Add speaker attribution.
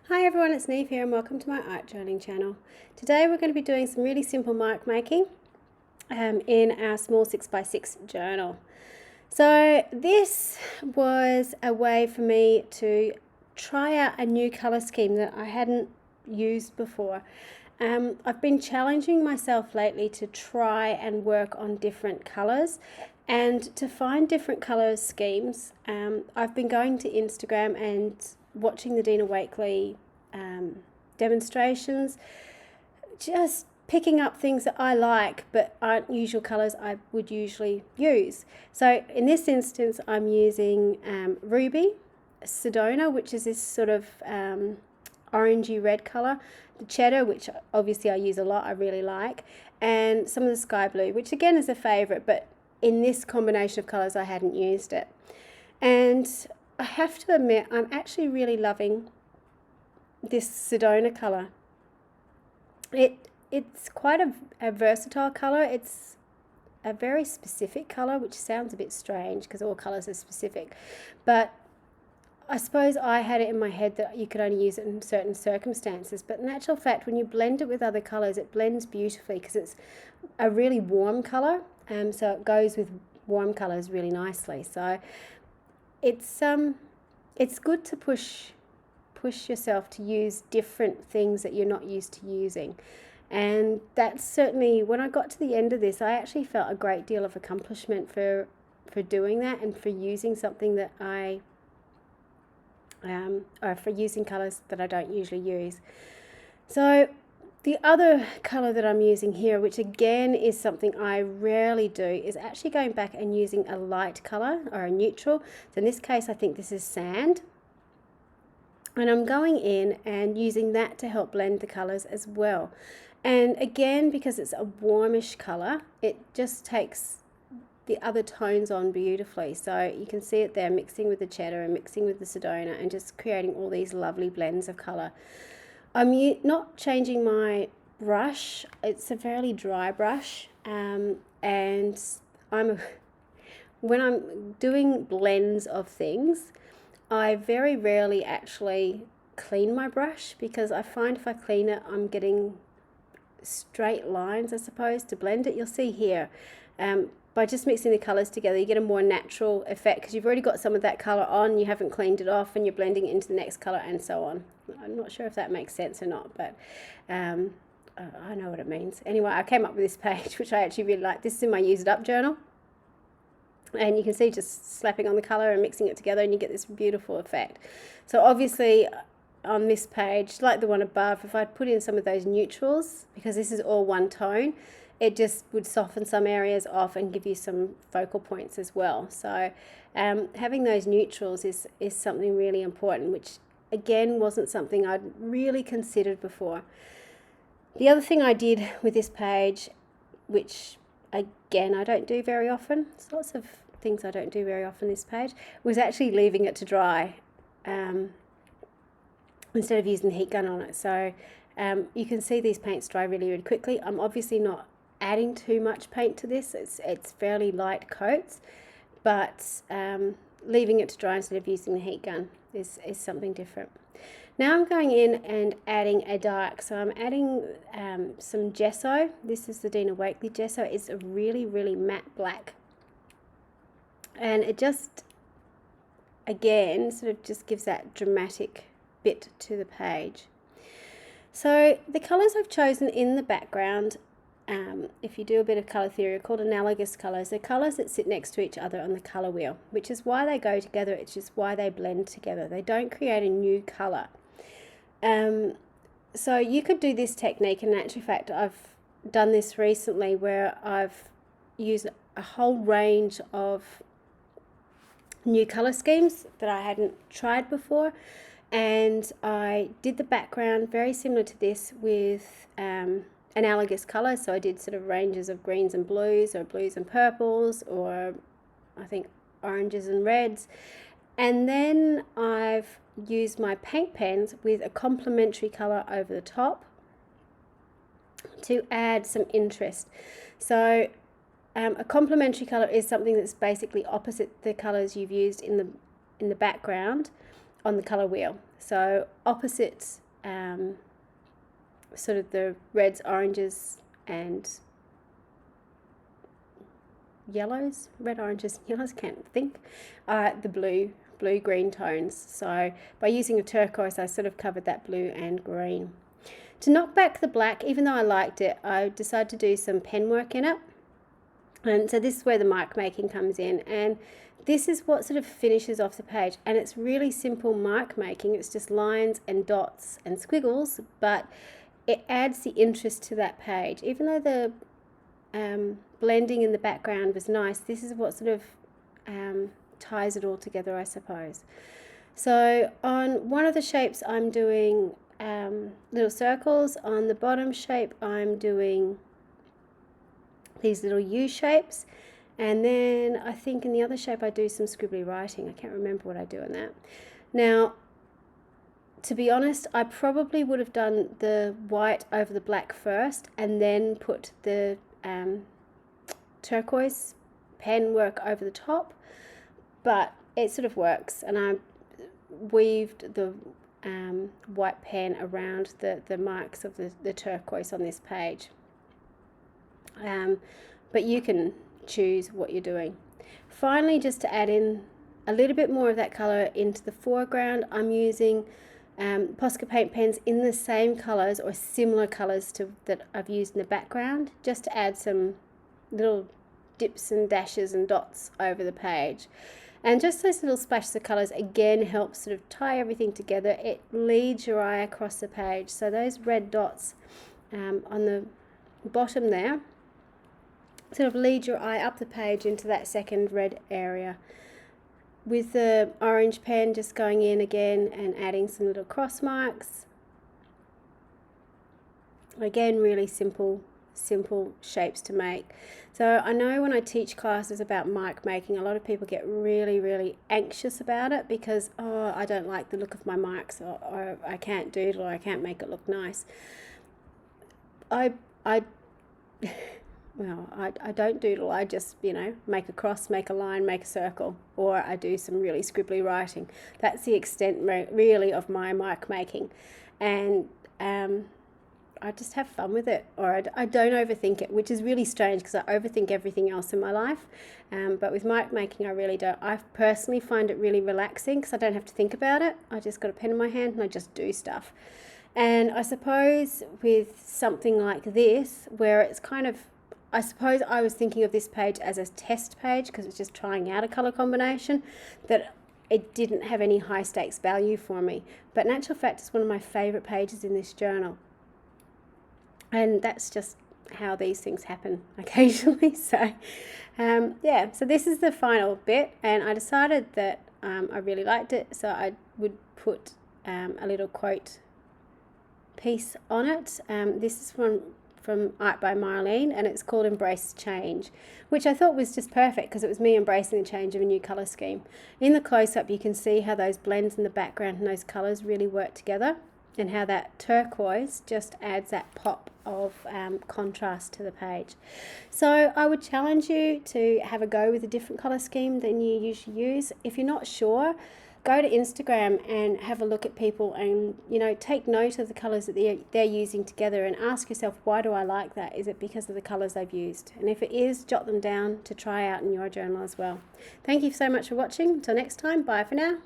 Speaker 1: Hi everyone, it's Niamh here and welcome to my art journaling channel. Today we're going to be doing some really simple mark making in our small 6x6 journal. So this was a way for me to try out a new colour scheme that I hadn't used before. I've been challenging myself lately to try and work on different colours and to find different colour schemes. I've been going to Instagram and watching the Dina Wakley demonstrations, just picking up things that I like but aren't usual colours I would usually use. So in this instance I'm using Ruby, Sedona, which is this sort of orangey red colour, the cheddar, which obviously I use a lot, I really like, and some of the sky blue, which again is a favourite, but in this combination of colours I hadn't used it. And I have to admit I'm actually really loving this Sedona colour. It's quite a versatile colour. It's a very specific colour, which sounds a bit strange because all colours are specific, but I suppose I had it in my head that you could only use it in certain circumstances, but in actual fact when you blend it with other colours it blends beautifully because it's a really warm colour, so it goes with warm colours really nicely. So it's good to push yourself to use different things that you're not used to using. And that's certainly, when I got to the end of this, I actually felt a great deal of accomplishment for doing that and for using something that or for using colours that I don't usually use. So the other colour that I'm using here, which again is something I rarely do, is actually going back and using a light colour or a neutral. So in this case I think this is sand. And I'm going in and using that to help blend the colours as well. And again, because it's a warmish colour, it just takes the other tones on beautifully. So you can see it there mixing with the cheddar and mixing with the Sedona and just creating all these lovely blends of colour. I'm not changing my brush. It's a fairly dry brush, and when I'm doing blends of things, I very rarely actually clean my brush because I find if I clean it I'm getting straight lines, I suppose, to blend it. You'll see here by just mixing the colours together you get a more natural effect because you've already got some of that colour on, you haven't cleaned it off, and you're blending it into the next colour and so on. I'm not sure if that makes sense or not, but I know what it means. Anyway, I came up with this page which I actually really like. This is in my Use It Up journal. And you can see just slapping on the colour and mixing it together and you get this beautiful effect. So obviously on this page, like the one above, if I'd put in some of those neutrals, because this is all one tone, it just would soften some areas off and give you some focal points as well. So having those neutrals is something really important, which again wasn't something I'd really considered before. The other thing I did with this page, which again I don't do very often, there's lots of things I don't do very often this page, was actually leaving it to dry instead of using the heat gun on it. So you can see these paints dry really, really quickly. I'm obviously not adding too much paint to this. It's fairly light coats, but leaving it to dry instead of using the heat gun is something different. Now I'm going in and adding a dark. So I'm adding some gesso. This is the Dina Wakley gesso. It's a really, really matte black. And it just, again, sort of just gives that dramatic bit to the page. So the colours I've chosen in the background, if you do a bit of colour theory, are called analogous colours. They're colours that sit next to each other on the colour wheel, which is why they go together. It's just why they blend together. They don't create a new colour. So you could do this technique, and in actual fact I've done this recently where I've used a whole range of new colour schemes that I hadn't tried before, and I did the background very similar to this with analogous colours. So I did sort of ranges of greens and blues, or blues and purples, or I think oranges and reds, and then I've used my paint pens with a complementary colour over the top to add some interest. So a complementary colour is something that's basically opposite the colours you've used in the background on the colour wheel. So opposite sort of the reds, oranges and yellows, red, oranges, yellows, can't think, the blue green tones. So by using a turquoise, I sort of covered that blue and green. To knock back the black, even though I liked it, I decided to do some pen work in it. And so this is where the mark making comes in, and this is what sort of finishes off the page. And it's really simple mark making. It's just lines and dots and squiggles, but it adds the interest to that page. Even though the blending in the background was nice, this is what sort of ties it all together, I suppose. So on one of the shapes I'm doing little circles. On the bottom shape I'm doing these little U shapes, and then I think in the other shape I do some scribbly writing. I can't remember what I do in that. Now, to be honest, I probably would have done the white over the black first and then put the turquoise pen work over the top, but it sort of works, and I weaved the white pen around the marks of the turquoise on this page. But you can choose what you're doing. Finally, just to add in a little bit more of that colour into the foreground, I'm using Posca paint pens in the same colours or similar colours to that I've used in the background, just to add some little dips and dashes and dots over the page. And just those little splashes of colours again help sort of tie everything together. It leads your eye across the page. So those red dots on the bottom there sort of lead your eye up the page into that second red area. With the orange pen, just going in again and adding some little cross marks. Again, really simple shapes to make. So I know when I teach classes about mark making, a lot of people get really anxious about it because, oh, I don't like the look of my marks, or I can't doodle, or I can't make it look nice. I don't doodle. I just, make a cross, make a line, make a circle, or I do some really scribbly writing. That's the extent really of my mark making, and I just have fun with it, or I don't overthink it, which is really strange because I overthink everything else in my life. But with mark making, I really don't. I personally find it really relaxing because I don't have to think about it. I just got a pen in my hand and I just do stuff. And I suppose with something like this, where it's kind of, I suppose I was thinking of this page as a test page because it's just trying out a colour combination, that it didn't have any high stakes value for me. But in actual fact, it's one of my favourite pages in this journal. And that's just how these things happen occasionally. So, so this is the final bit, and I decided that I really liked it, so I would put a little quote piece on it. This is from Art by Marlene, and it's called Embrace Change, which I thought was just perfect because it was me embracing the change of a new colour scheme. In the close-up, you can see how those blends in the background and those colours really work together, and how that turquoise just adds that pop of contrast to the page. So I would challenge you to have a go with a different colour scheme than you usually use. If you're not sure, go to Instagram and have a look at people and, take note of the colours that they're using together and ask yourself, why do I like that? Is it because of the colours they've used? And if it is, jot them down to try out in your journal as well. Thank you so much for watching. Until next time, bye for now.